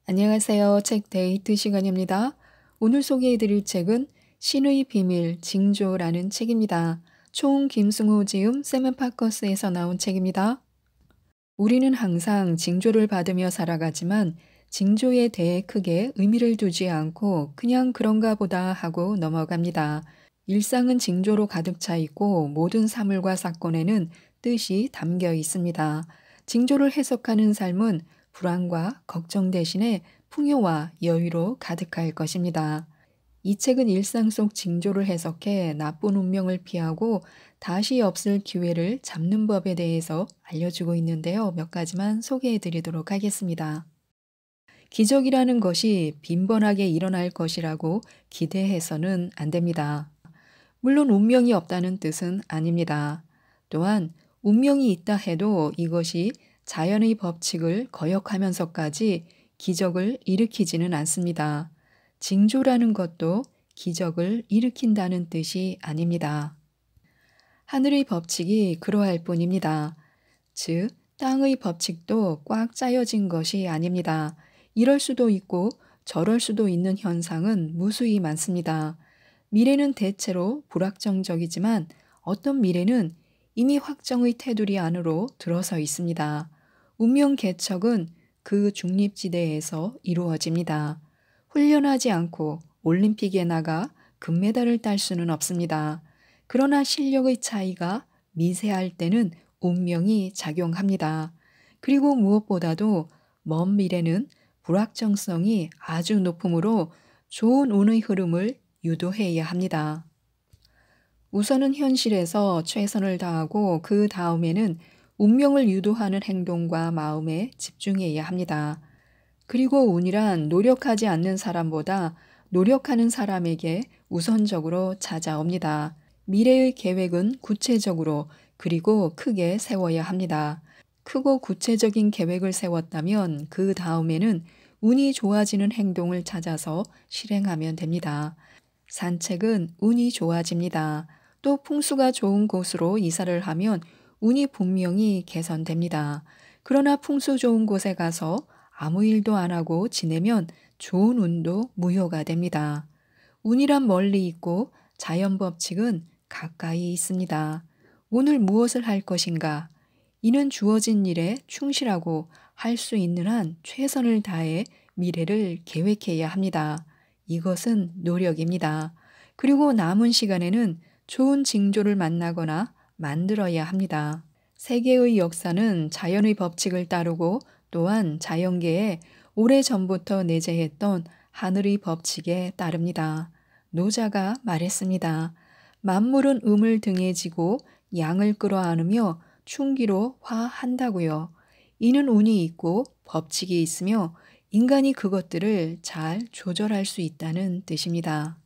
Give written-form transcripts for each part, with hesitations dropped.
안녕하세요. 책 데이트 시간입니다. 오늘 소개해드릴 책은 신의 비밀 징조라는 책입니다. 총 김승호 지음 세븐 파커스에서 나온 책입니다. 우리는 항상 징조를 받으며 살아가지만 징조에 대해 크게 의미를 두지 않고 그냥 그런가 보다 하고 넘어갑니다. 일상은 징조로 가득 차 있고 모든 사물과 사건에는 뜻이 담겨 있습니다. 징조를 해석하는 삶은 불안과 걱정 대신에 풍요와 여유로 가득할 것입니다. 이 책은 일상 속 징조를 해석해 나쁜 운명을 피하고 다시 없을 기회를 잡는 법에 대해서 알려주고 있는데요. 몇 가지만 소개해 드리도록 하겠습니다. 기적이라는 것이 빈번하게 일어날 것이라고 기대해서는 안 됩니다. 물론 운명이 없다는 뜻은 아닙니다. 또한 운명이 있다 해도 이것이 자연의 법칙을 거역하면서까지 기적을 일으키지는 않습니다. 징조라는 것도 기적을 일으킨다는 뜻이 아닙니다. 하늘의 법칙이 그러할 뿐입니다. 즉, 땅의 법칙도 꽉 짜여진 것이 아닙니다. 이럴 수도 있고 저럴 수도 있는 현상은 무수히 많습니다. 미래는 대체로 불확정적이지만 어떤 미래는 이미 확정의 테두리 안으로 들어서 있습니다. 운명 개척은 그 중립지대에서 이루어집니다. 훈련하지 않고 올림픽에 나가 금메달을 딸 수는 없습니다. 그러나 실력의 차이가 미세할 때는 운명이 작용합니다. 그리고 무엇보다도 먼 미래는 불확정성이 아주 높으므로 좋은 운의 흐름을 유도해야 합니다. 우선은 현실에서 최선을 다하고 그 다음에는 운명을 유도하는 행동과 마음에 집중해야 합니다. 그리고 운이란 노력하지 않는 사람보다 노력하는 사람에게 우선적으로 찾아옵니다. 미래의 계획은 구체적으로 그리고 크게 세워야 합니다. 크고 구체적인 계획을 세웠다면 그 다음에는 운이 좋아지는 행동을 찾아서 실행하면 됩니다. 산책은 운이 좋아집니다. 또 풍수가 좋은 곳으로 이사를 하면 운이 분명히 개선됩니다. 그러나 풍수 좋은 곳에 가서 아무 일도 안 하고 지내면 좋은 운도 무효가 됩니다. 운이란 멀리 있고 자연 법칙은 가까이 있습니다. 오늘 무엇을 할 것인가? 이는 주어진 일에 충실하고 할 수 있는 한 최선을 다해 미래를 계획해야 합니다. 이것은 노력입니다. 그리고 남은 시간에는 좋은 징조를 만나거나 만들어야 합니다. 세계의 역사는 자연의 법칙을 따르고 또한 자연계에 오래전부터 내재했던 하늘의 법칙에 따릅니다. 노자가 말했습니다. 만물은 음을 등에 지고 양을 끌어안으며 충기로 화한다고요. 이는 운이 있고 법칙이 있으며 인간이 그것들을 잘 조절할 수 있다는 뜻입니다.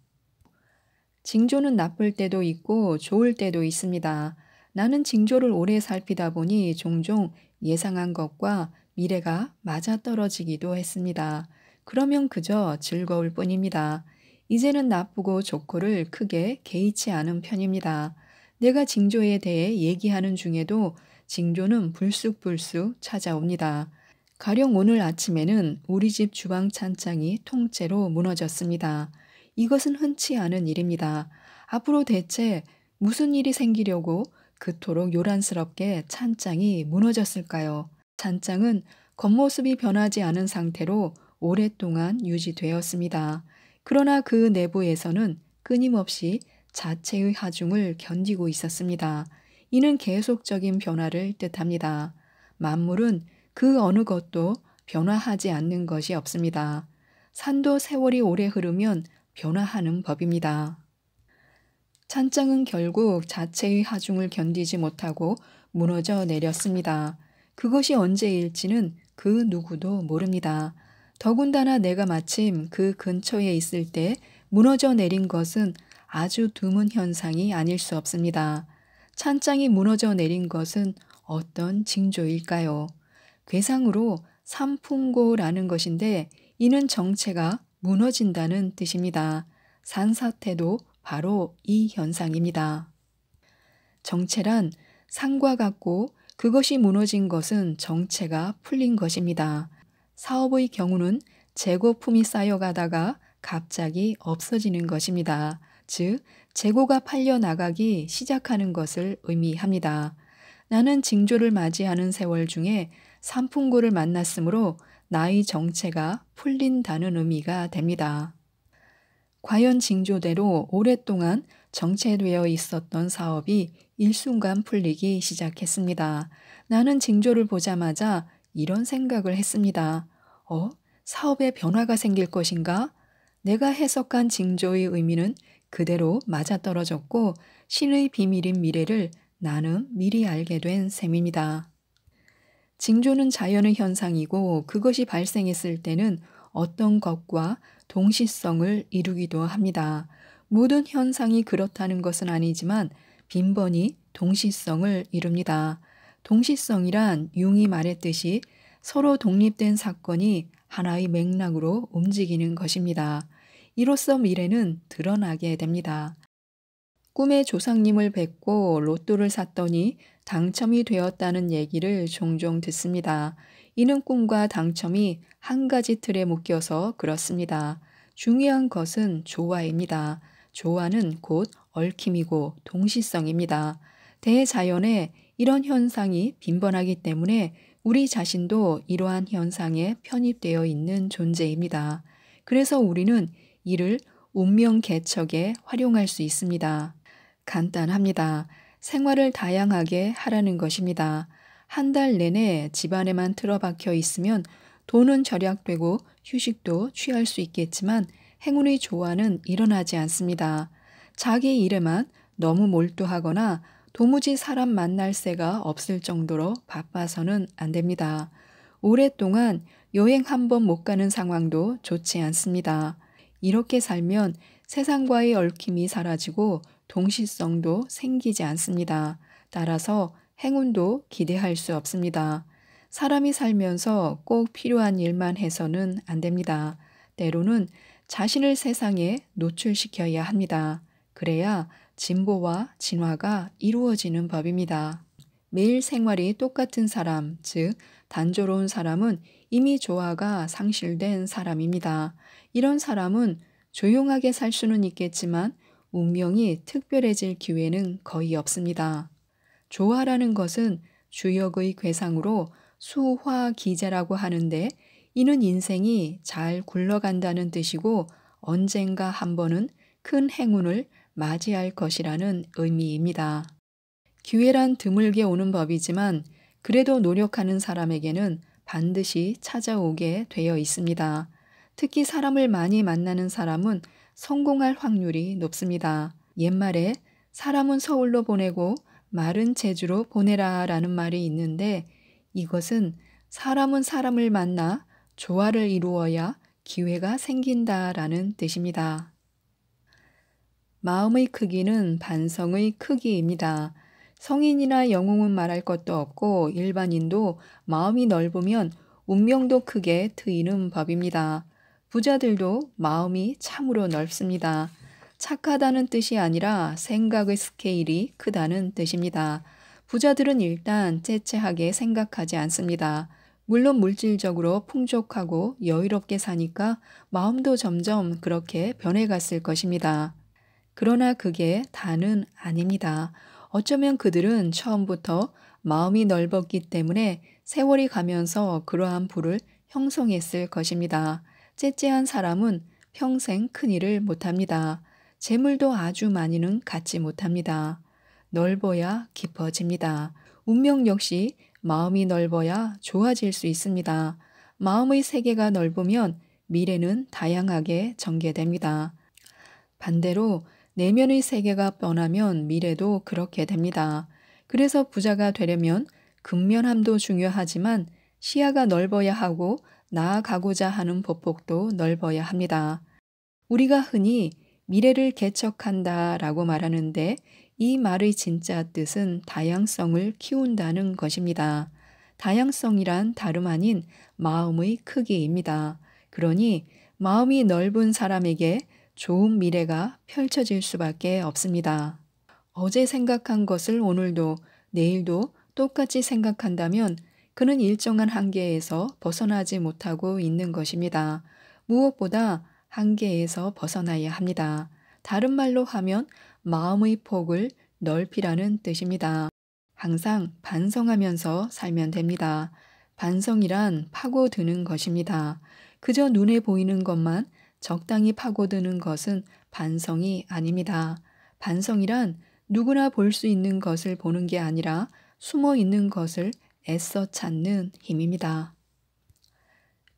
징조는 나쁠 때도 있고 좋을 때도 있습니다. 나는 징조를 오래 살피다 보니 종종 예상한 것과 미래가 맞아떨어지기도 했습니다. 그러면 그저 즐거울 뿐입니다. 이제는 나쁘고 좋고를 크게 개의치 않은 편입니다. 내가 징조에 대해 얘기하는 중에도 징조는 불쑥불쑥 찾아옵니다. 가령 오늘 아침에는 우리 집 주방 찬장이 통째로 무너졌습니다. 이것은 흔치 않은 일입니다. 앞으로 대체 무슨 일이 생기려고 그토록 요란스럽게 찬장이 무너졌을까요? 찬장은 겉모습이 변하지 않은 상태로 오랫동안 유지되었습니다. 그러나 그 내부에서는 끊임없이 자체의 하중을 견디고 있었습니다. 이는 계속적인 변화를 뜻합니다. 만물은 그 어느 것도 변화하지 않는 것이 없습니다. 산도 세월이 오래 흐르면 변화하는 법입니다. 찬장은 결국 자체의 하중을 견디지 못하고 무너져 내렸습니다. 그것이 언제일지는 그 누구도 모릅니다. 더군다나 내가 마침 그 근처에 있을 때 무너져 내린 것은 아주 드문 현상이 아닐 수 없습니다. 찬장이 무너져 내린 것은 어떤 징조일까요? 괴상으로 삼풍고라는 것인데 이는 정체가 무너진다는 뜻입니다. 산사태도 바로 이 현상입니다. 정체란 산과 같고 그것이 무너진 것은 정체가 풀린 것입니다. 사업의 경우는 재고품이 쌓여가다가 갑자기 없어지는 것입니다. 즉, 재고가 팔려 나가기 시작하는 것을 의미합니다. 나는 징조를 맞이하는 세월 중에 삼풍고를 만났으므로 나의 정체가 풀린다는 의미가 됩니다. 과연 징조대로 오랫동안 정체되어 있었던 사업이 일순간 풀리기 시작했습니다. 나는 징조를 보자마자 이런 생각을 했습니다. 사업에 변화가 생길 것인가? 내가 해석한 징조의 의미는 그대로 맞아떨어졌고 신의 비밀인 미래를 나는 미리 알게 된 셈입니다. 징조는 자연의 현상이고 그것이 발생했을 때는 어떤 것과 동시성을 이루기도 합니다. 모든 현상이 그렇다는 것은 아니지만 빈번히 동시성을 이룹니다. 동시성이란 융이 말했듯이 서로 독립된 사건이 하나의 맥락으로 움직이는 것입니다. 이로써 미래는 드러나게 됩니다. 꿈에 조상님을 뵙고 로또를 샀더니 당첨이 되었다는 얘기를 종종 듣습니다. 이는 꿈과 당첨이 한 가지 틀에 묶여서 그렇습니다. 중요한 것은 조화입니다. 조화는 곧 얽힘이고 동시성입니다. 대자연에 이런 현상이 빈번하기 때문에 우리 자신도 이러한 현상에 편입되어 있는 존재입니다. 그래서 우리는 이를 운명 개척에 활용할 수 있습니다. 간단합니다. 생활을 다양하게 하라는 것입니다. 한 달 내내 집안에만 틀어박혀 있으면 돈은 절약되고 휴식도 취할 수 있겠지만 행운의 조화는 일어나지 않습니다. 자기 일에만 너무 몰두하거나 도무지 사람 만날 새가 없을 정도로 바빠서는 안 됩니다. 오랫동안 여행 한 번 못 가는 상황도 좋지 않습니다. 이렇게 살면 세상과의 얽힘이 사라지고 동시성도 생기지 않습니다. 따라서 행운도 기대할 수 없습니다. 사람이 살면서 꼭 필요한 일만 해서는 안 됩니다. 때로는 자신을 세상에 노출시켜야 합니다. 그래야 진보와 진화가 이루어지는 법입니다. 매일 생활이 똑같은 사람, 즉 단조로운 사람은 이미 조화가 상실된 사람입니다. 이런 사람은 조용하게 살 수는 있겠지만 운명이 특별해질 기회는 거의 없습니다. 조화라는 것은 주역의 괴상으로 수화기재라고 하는데 이는 인생이 잘 굴러간다는 뜻이고 언젠가 한 번은 큰 행운을 맞이할 것이라는 의미입니다. 기회란 드물게 오는 법이지만 그래도 노력하는 사람에게는 반드시 찾아오게 되어 있습니다. 특히 사람을 많이 만나는 사람은 성공할 확률이 높습니다. 옛말에 사람은 서울로 보내고 말은 제주로 보내라 라는 말이 있는데 이것은 사람은 사람을 만나 조화를 이루어야 기회가 생긴다라는 뜻입니다. 마음의 크기는 반성의 크기입니다. 성인이나 영웅은 말할 것도 없고 일반인도 마음이 넓으면 운명도 크게 트이는 법입니다. 부자들도 마음이 참으로 넓습니다. 착하다는 뜻이 아니라 생각의 스케일이 크다는 뜻입니다. 부자들은 일단 째째하게 생각하지 않습니다. 물론 물질적으로 풍족하고 여유롭게 사니까 마음도 점점 그렇게 변해갔을 것입니다. 그러나 그게 다는 아닙니다. 어쩌면 그들은 처음부터 마음이 넓었기 때문에 세월이 가면서 그러한 부를 형성했을 것입니다. 째째한 사람은 평생 큰일을 못합니다. 재물도 아주 많이는 갖지 못합니다. 넓어야 깊어집니다. 운명 역시 마음이 넓어야 좋아질 수 있습니다. 마음의 세계가 넓으면 미래는 다양하게 전개됩니다. 반대로 내면의 세계가 뻔하면 미래도 그렇게 됩니다. 그래서 부자가 되려면 근면함도 중요하지만 시야가 넓어야 하고 나아가고자 하는 보폭도 넓어야 합니다. 우리가 흔히 미래를 개척한다 라고 말하는데 이 말의 진짜 뜻은 다양성을 키운다는 것입니다. 다양성이란 다름 아닌 마음의 크기입니다. 그러니 마음이 넓은 사람에게 좋은 미래가 펼쳐질 수밖에 없습니다. 어제 생각한 것을 오늘도 내일도 똑같이 생각한다면 그는 일정한 한계에서 벗어나지 못하고 있는 것입니다. 무엇보다 한계에서 벗어나야 합니다. 다른 말로 하면 마음의 폭을 넓히라는 뜻입니다. 항상 반성하면서 살면 됩니다. 반성이란 파고드는 것입니다. 그저 눈에 보이는 것만 적당히 파고드는 것은 반성이 아닙니다. 반성이란 누구나 볼 수 있는 것을 보는 게 아니라 숨어 있는 것을 애써 찾는 힘입니다.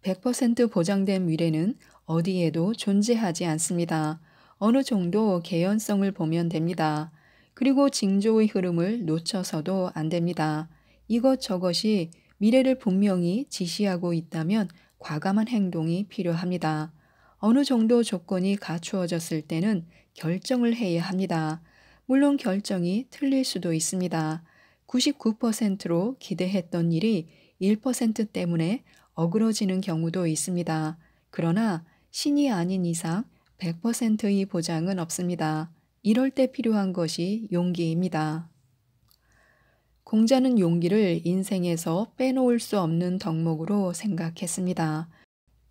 100% 보장된 미래는 어디에도 존재하지 않습니다. 어느 정도 개연성을 보면 됩니다. 그리고 징조의 흐름을 놓쳐서도 안 됩니다. 이것저것이 미래를 분명히 지시하고 있다면 과감한 행동이 필요합니다. 어느 정도 조건이 갖추어졌을 때는 결정을 해야 합니다. 물론 결정이 틀릴 수도 있습니다. 99%로 기대했던 일이 1% 때문에 어그러지는 경우도 있습니다. 그러나 신이 아닌 이상 100%의 보장은 없습니다. 이럴 때 필요한 것이 용기입니다. 공자는 용기를 인생에서 빼놓을 수 없는 덕목으로 생각했습니다.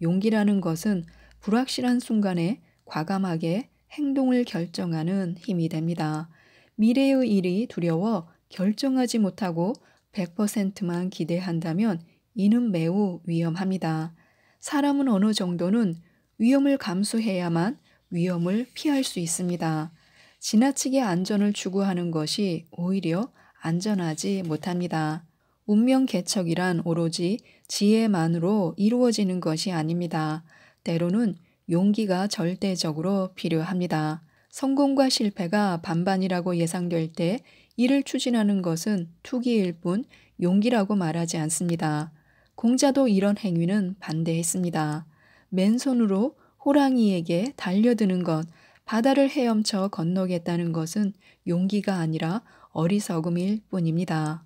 용기라는 것은 불확실한 순간에 과감하게 행동을 결정하는 힘이 됩니다. 미래의 일이 두려워 결정하지 못하고 100%만 기대한다면 이는 매우 위험합니다. 사람은 어느 정도는 위험을 감수해야만 위험을 피할 수 있습니다. 지나치게 안전을 추구하는 것이 오히려 안전하지 못합니다. 운명 개척이란 오로지 지혜만으로 이루어지는 것이 아닙니다. 때로는 용기가 절대적으로 필요합니다. 성공과 실패가 반반이라고 예상될 때 이를 추진하는 것은 투기일 뿐 용기라고 말하지 않습니다. 공자도 이런 행위는 반대했습니다. 맨손으로 호랑이에게 달려드는 것, 바다를 헤엄쳐 건너겠다는 것은 용기가 아니라 어리석음일 뿐입니다.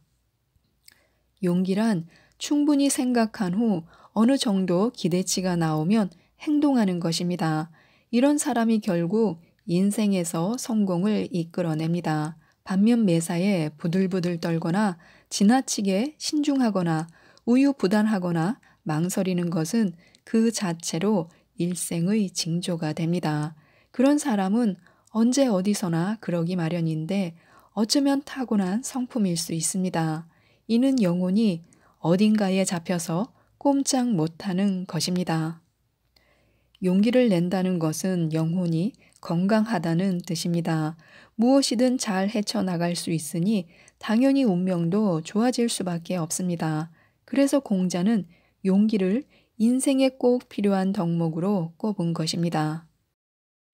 용기란 충분히 생각한 후 어느 정도 기대치가 나오면 행동하는 것입니다. 이런 사람이 결국 인생에서 성공을 이끌어냅니다. 반면 매사에 부들부들 떨거나 지나치게 신중하거나 우유부단하거나 망설이는 것은 그 자체로 일생의 징조가 됩니다. 그런 사람은 언제 어디서나 그러기 마련인데 어쩌면 타고난 성품일 수 있습니다. 이는 영혼이 어딘가에 잡혀서 꼼짝 못하는 것입니다. 용기를 낸다는 것은 영혼이 건강하다는 뜻입니다. 무엇이든 잘 헤쳐나갈 수 있으니 당연히 운명도 좋아질 수밖에 없습니다. 그래서 공자는 용기를 인생에 꼭 필요한 덕목으로 꼽은 것입니다.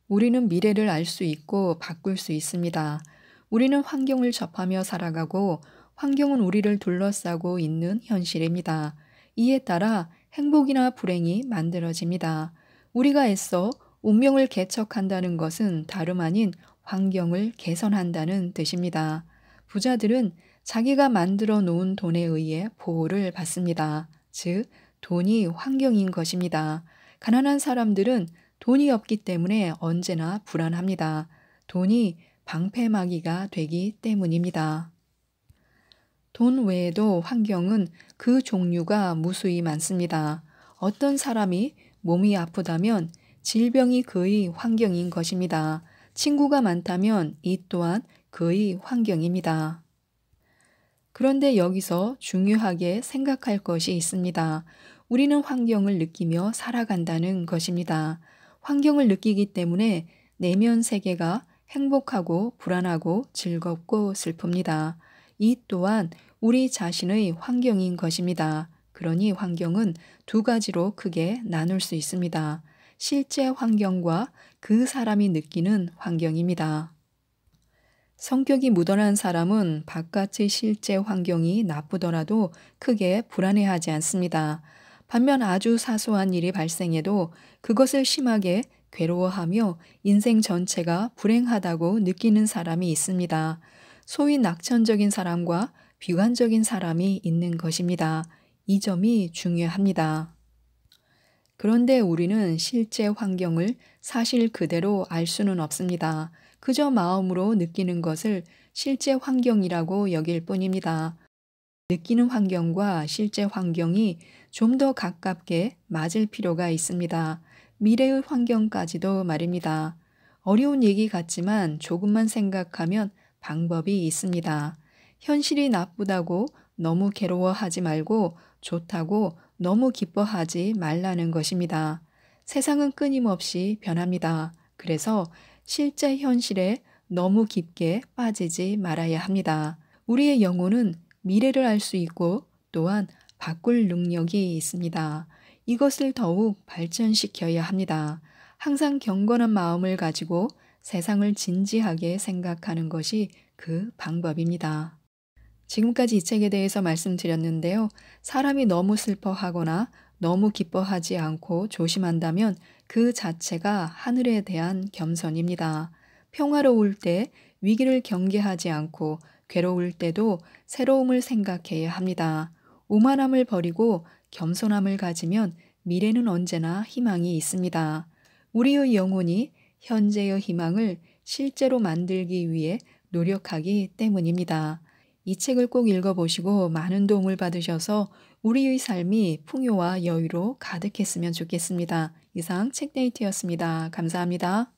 우리는 미래를 알 수 있고 바꿀 수 있습니다. 우리는 환경을 접하며 살아가고 환경은 우리를 둘러싸고 있는 현실입니다. 이에 따라 행복이나 불행이 만들어집니다. 우리가 애써 운명을 개척한다는 것은 다름 아닌 환경을 개선한다는 뜻입니다. 부자들은 자기가 만들어 놓은 돈에 의해 보호를 받습니다. 즉, 돈이 환경인 것입니다. 가난한 사람들은 돈이 없기 때문에 언제나 불안합니다. 돈이 방패막이가 되기 때문입니다. 돈 외에도 환경은 그 종류가 무수히 많습니다. 어떤 사람이 몸이 아프다면 질병이 그의 환경인 것입니다. 친구가 많다면 이 또한 그의 환경입니다. 그런데 여기서 중요하게 생각할 것이 있습니다. 우리는 환경을 느끼며 살아간다는 것입니다. 환경을 느끼기 때문에 내면 세계가 행복하고 불안하고 즐겁고 슬픕니다. 이 또한 우리 자신의 환경인 것입니다. 그러니 환경은 두 가지로 크게 나눌 수 있습니다. 실제 환경과 그 사람이 느끼는 환경입니다. 성격이 무던한 사람은 바깥의 실제 환경이 나쁘더라도 크게 불안해하지 않습니다. 반면 아주 사소한 일이 발생해도 그것을 심하게 괴로워하며 인생 전체가 불행하다고 느끼는 사람이 있습니다. 소위 낙천적인 사람과 비관적인 사람이 있는 것입니다. 이 점이 중요합니다. 그런데 우리는 실제 환경을 사실 그대로 알 수는 없습니다. 그저 마음으로 느끼는 것을 실제 환경이라고 여길 뿐입니다. 느끼는 환경과 실제 환경이 좀 더 가깝게 맞을 필요가 있습니다. 미래의 환경까지도 말입니다. 어려운 얘기 같지만 조금만 생각하면 방법이 있습니다. 현실이 나쁘다고 너무 괴로워하지 말고 좋다고 너무 기뻐하지 말라는 것입니다. 세상은 끊임없이 변합니다. 그래서 실제 현실에 너무 깊게 빠지지 말아야 합니다. 우리의 영혼은 미래를 알 수 있고 또한 바꿀 능력이 있습니다. 이것을 더욱 발전시켜야 합니다. 항상 경건한 마음을 가지고 세상을 진지하게 생각하는 것이 그 방법입니다. 지금까지 이 책에 대해서 말씀드렸는데요. 사람이 너무 슬퍼하거나 너무 기뻐하지 않고 조심한다면 그 자체가 하늘에 대한 겸손입니다. 평화로울 때 위기를 경계하지 않고 괴로울 때도 새로움을 생각해야 합니다. 오만함을 버리고 겸손함을 가지면 미래는 언제나 희망이 있습니다. 우리의 영혼이 현재의 희망을 실제로 만들기 위해 노력하기 때문입니다. 이 책을 꼭 읽어보시고 많은 도움을 받으셔서 우리의 삶이 풍요와 여유로 가득했으면 좋겠습니다. 이상 책데이트였습니다. 감사합니다.